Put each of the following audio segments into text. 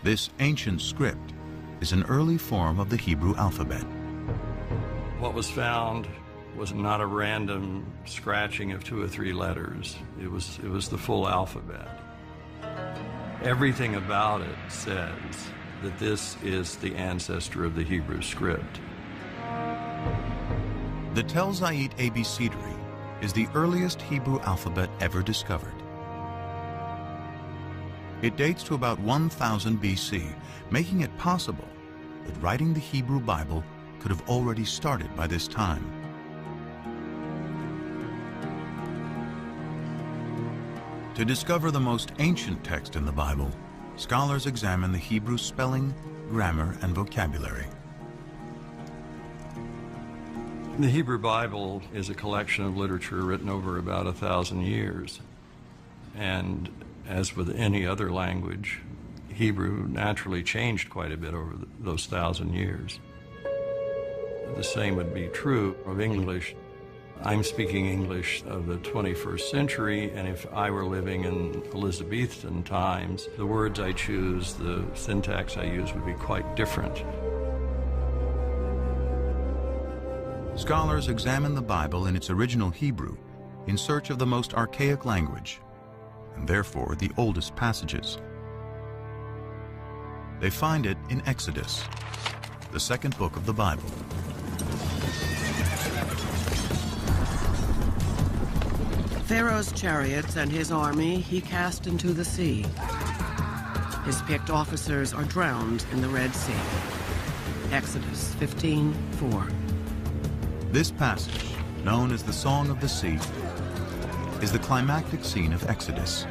This ancient script is an early form of the Hebrew alphabet. What was found was not a random scratching of 2 or 3 letters. It was the full alphabet. Everything about it says that this is the ancestor of the Hebrew script. The Tel Zayit Abecedary is the earliest Hebrew alphabet ever discovered. It dates to about 1000 BC, making it possible that writing the Hebrew Bible could have already started by this time. To discover the most ancient text in the Bible, scholars examine the Hebrew spelling, grammar, and vocabulary. The Hebrew Bible is a collection of literature written over about 1,000 years. And as with any other language, Hebrew naturally changed quite a bit over those 1,000 years. The same would be true of English. I'm speaking English of the 21st century, and if I were living in Elizabethan times, the words I choose, the syntax I use would be quite different. Scholars examine the Bible in its original Hebrew in search of the most archaic language, and therefore the oldest passages. They find it in Exodus, the second book of the Bible. Pharaoh's chariots and his army he cast into the sea. His picked officers are drowned in the Red Sea. Exodus 15:4. This passage, known as the Song of the Sea, is the climactic scene of Exodus,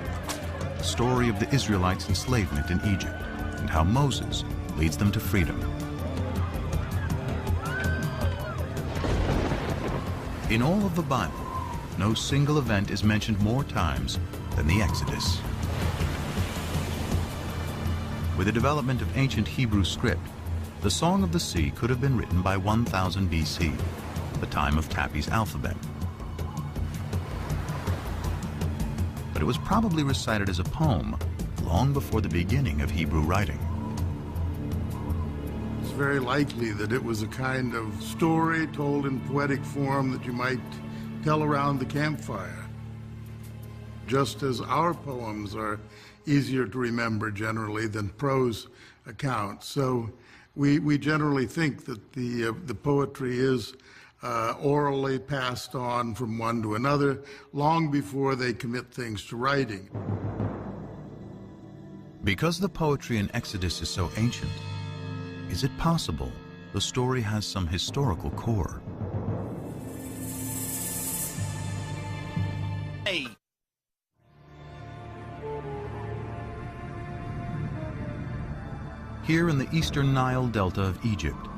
the story of the Israelites' enslavement in Egypt and how Moses leads them to freedom. In all of the Bible, no single event is mentioned more times than the Exodus. With the development of ancient Hebrew script, the Song of the Sea could have been written by 1000 BC, the time of Tapi's alphabet. But it was probably recited as a poem long before the beginning of Hebrew writing. It's very likely that it was a kind of story told in poetic form that you might tell around the campfire. Just as our poems are easier to remember generally than prose accounts. So we generally think that the poetry is orally passed on from one to another long before they commit things to writing. Because the poetry in Exodus is so ancient, is it possible the story has some historical core? Hey. Here in the eastern Nile Delta of Egypt,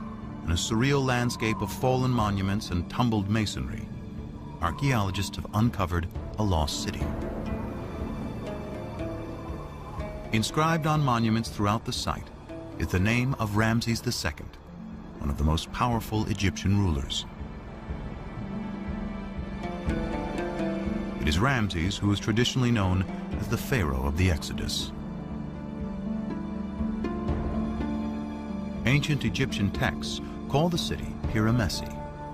in a surreal landscape of fallen monuments and tumbled masonry, archaeologists have uncovered a lost city. Inscribed on monuments throughout the site is the name of Ramses II, one of the most powerful Egyptian rulers. It is Ramses who is traditionally known as the Pharaoh of the Exodus. Ancient Egyptian texts call the city Piramesi,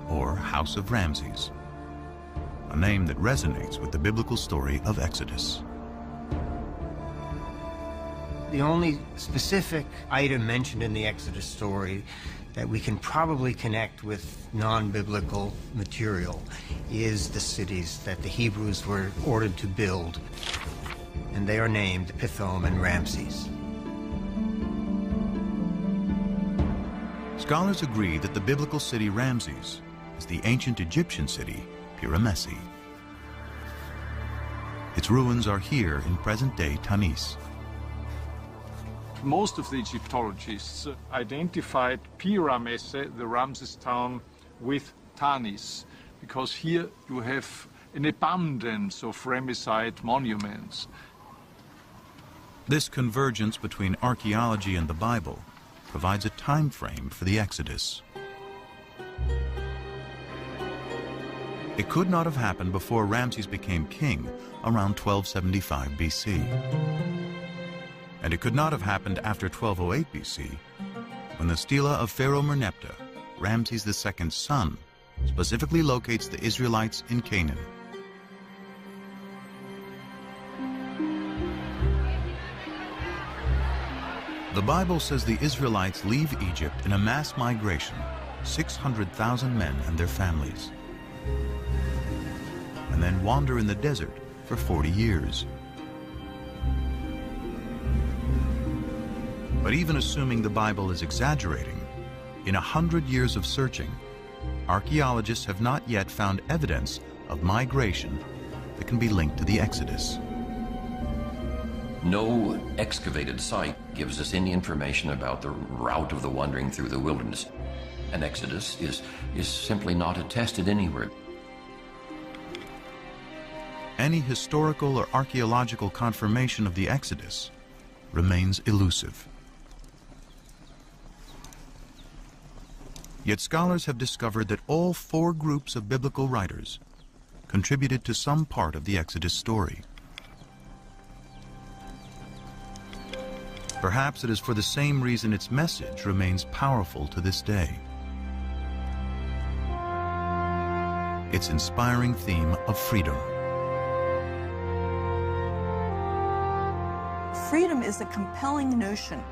or House of Ramses, a name that resonates with the biblical story of Exodus. The only specific item mentioned in the Exodus story that we can probably connect with non-biblical material is the cities that the Hebrews were ordered to build, and they are named Pithom and Ramses. Scholars agree that the biblical city Ramses is the ancient Egyptian city Piramesi. Its ruins are here in present-day Tanis. Most of the Egyptologists identified Piramesi, the Ramses town, with Tanis, because here you have an abundance of Ramesside monuments. This convergence between archaeology and the Bible provides a time frame for the Exodus. It could not have happened before Ramses became king around 1275 BC. And it could not have happened after 1208 BC, when the stela of Pharaoh Merneptah, Ramses II's son, specifically locates the Israelites in Canaan. The Bible says the Israelites leave Egypt in a mass migration, 600,000 men and their families, and then wander in the desert for 40 years. But even assuming the Bible is exaggerating, in 100 years of searching, archaeologists have not yet found evidence of migration that can be linked to the Exodus. No excavated site gives us any information about the route of the wandering through the wilderness. An exodus is simply not attested anywhere. Any historical or archaeological confirmation of the Exodus remains elusive. Yet scholars have discovered that all 4 groups of biblical writers contributed to some part of the Exodus story. Perhaps it is for the same reason its message remains powerful to this day. Its inspiring theme of freedom. Freedom is a compelling notion,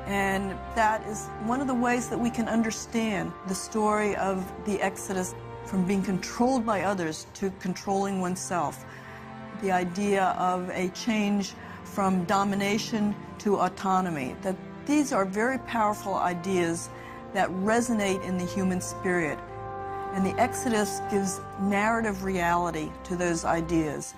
and that is one of the ways that we can understand the story of the Exodus, from being controlled by others to controlling oneself. The idea of a change from domination to autonomy, that these are very powerful ideas that resonate in the human spirit. And the Exodus gives narrative reality to those ideas.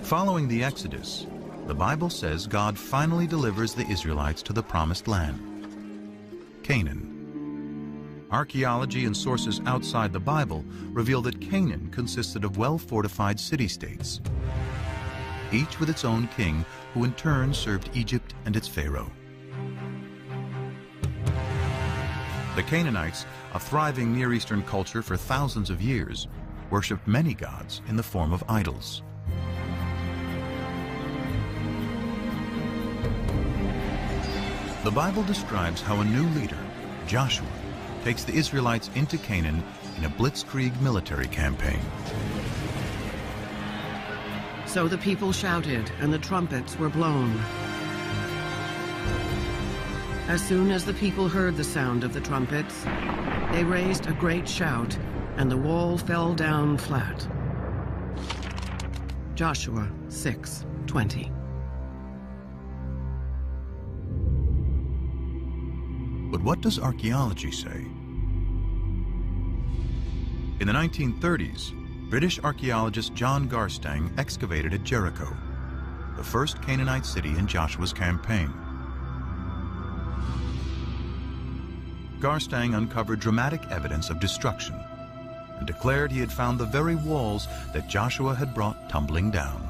Following the Exodus, the Bible says God finally delivers the Israelites to the Promised Land, Canaan. Archaeology and sources outside the Bible reveal that Canaan consisted of well-fortified city-states, each with its own king, who in turn served Egypt and its pharaoh. The Canaanites, a thriving Near Eastern culture for thousands of years, worshipped many gods in the form of idols. The Bible describes how a new leader, Joshua, takes the Israelites into Canaan in a blitzkrieg military campaign. So the people shouted, and the trumpets were blown. As soon as the people heard the sound of the trumpets, they raised a great shout, and the wall fell down flat. Joshua 6:20. But what does archaeology say? In the 1930s, British archaeologist John Garstang excavated at Jericho, the first Canaanite city in Joshua's campaign. Garstang uncovered dramatic evidence of destruction and declared he had found the very walls that Joshua had brought tumbling down.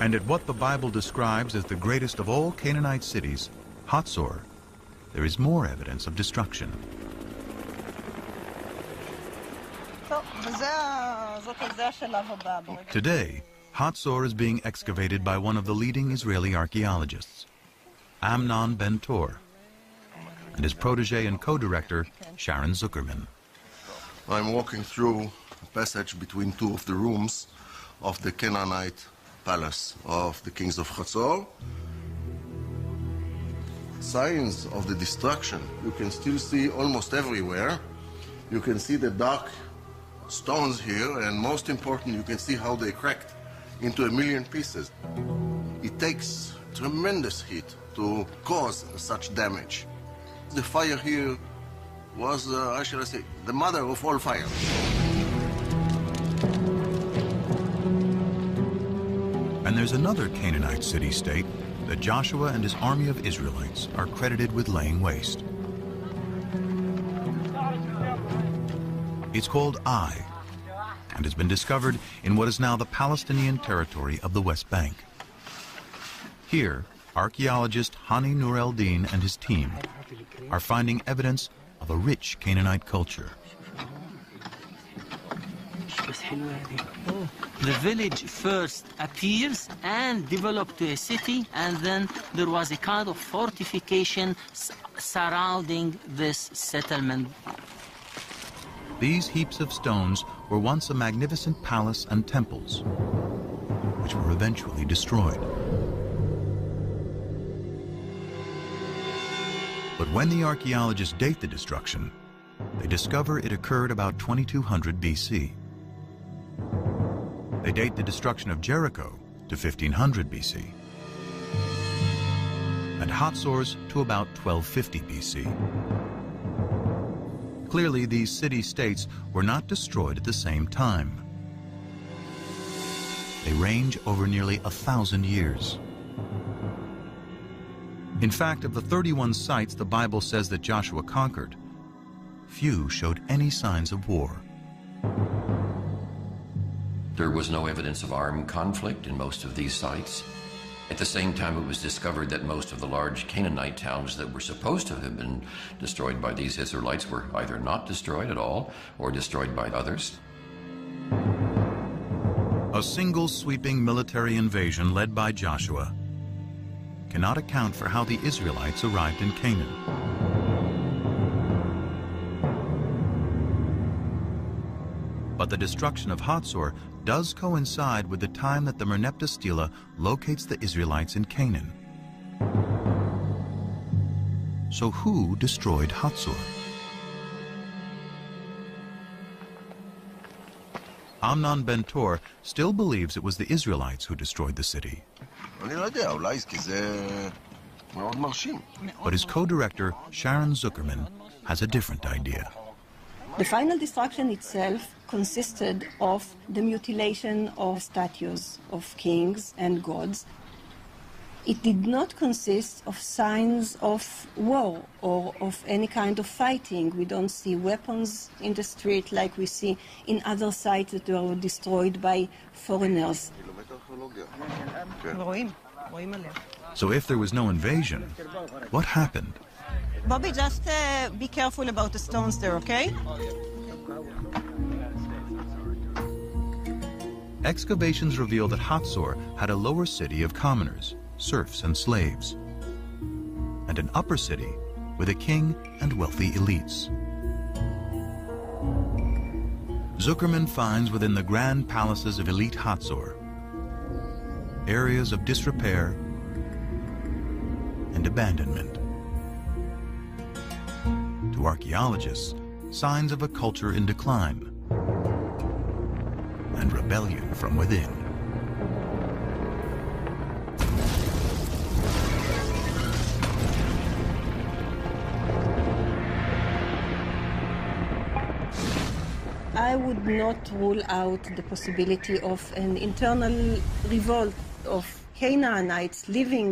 And at what the Bible describes as the greatest of all Canaanite cities, Hatzor, there is more evidence of destruction. Today, Hatzor is being excavated by one of the leading Israeli archaeologists, Amnon Ben-Tor, and his protege and co-director, Sharon Zuckerman. I'm walking through a passage between 2 of the rooms of the Canaanite palace of the kings of Hatzor. Signs of the destruction you can still see almost everywhere. You can see the dark stones here, and most important, you can see how they cracked into 1,000,000 pieces. It takes tremendous heat to cause such damage. The fire here was, how shall I say, the mother of all fire. And there's another Canaanite city-state that Joshua and his army of Israelites are credited with laying waste. It's called Ai, and has been discovered in what is now the Palestinian territory of the West Bank. Here, archaeologist Hani Nur el-Din and his team are finding evidence of a rich Canaanite culture. The village first appears and developed to a city, and then there was a kind of fortification surrounding this settlement. These heaps of stones were once a magnificent palace and temples, which were eventually destroyed. But when the archaeologists date the destruction, they discover it occurred about 2200 BC. They date the destruction of Jericho to 1500 BC, and Hatzor's to about 1250 BC. Clearly, these city-states were not destroyed at the same time. They range over nearly 1,000 years. In fact, of the 31 sites the Bible says that Joshua conquered, few showed any signs of war. There was no evidence of armed conflict in most of these sites. At the same time, it was discovered that most of the large Canaanite towns that were supposed to have been destroyed by these Israelites were either not destroyed at all or destroyed by others. A single sweeping military invasion led by Joshua cannot account for how the Israelites arrived in Canaan. But the destruction of Hatzor does coincide with the time that the Merneptah Stela locates the Israelites in Canaan. So who destroyed Hatzor? Amnon Ben-Tor still believes it was the Israelites who destroyed the city. But his co-director, Sharon Zuckerman, has a different idea. The final destruction itself consisted of the mutilation of statues of kings and gods. It did not consist of signs of war or of any kind of fighting. We don't see weapons in the street like we see in other sites that were destroyed by foreigners. So if there was no invasion, what happened? Bobby, just be careful about the stones there, okay? Excavations reveal that Hatzor had a lower city of commoners, serfs and slaves, and an upper city with a king and wealthy elites. Zuckerman finds within the grand palaces of elite Hatzor areas of disrepair and abandonment. To archaeologists, signs of a culture in decline and rebellion from within. I would not rule out the possibility of an internal revolt of Canaanites living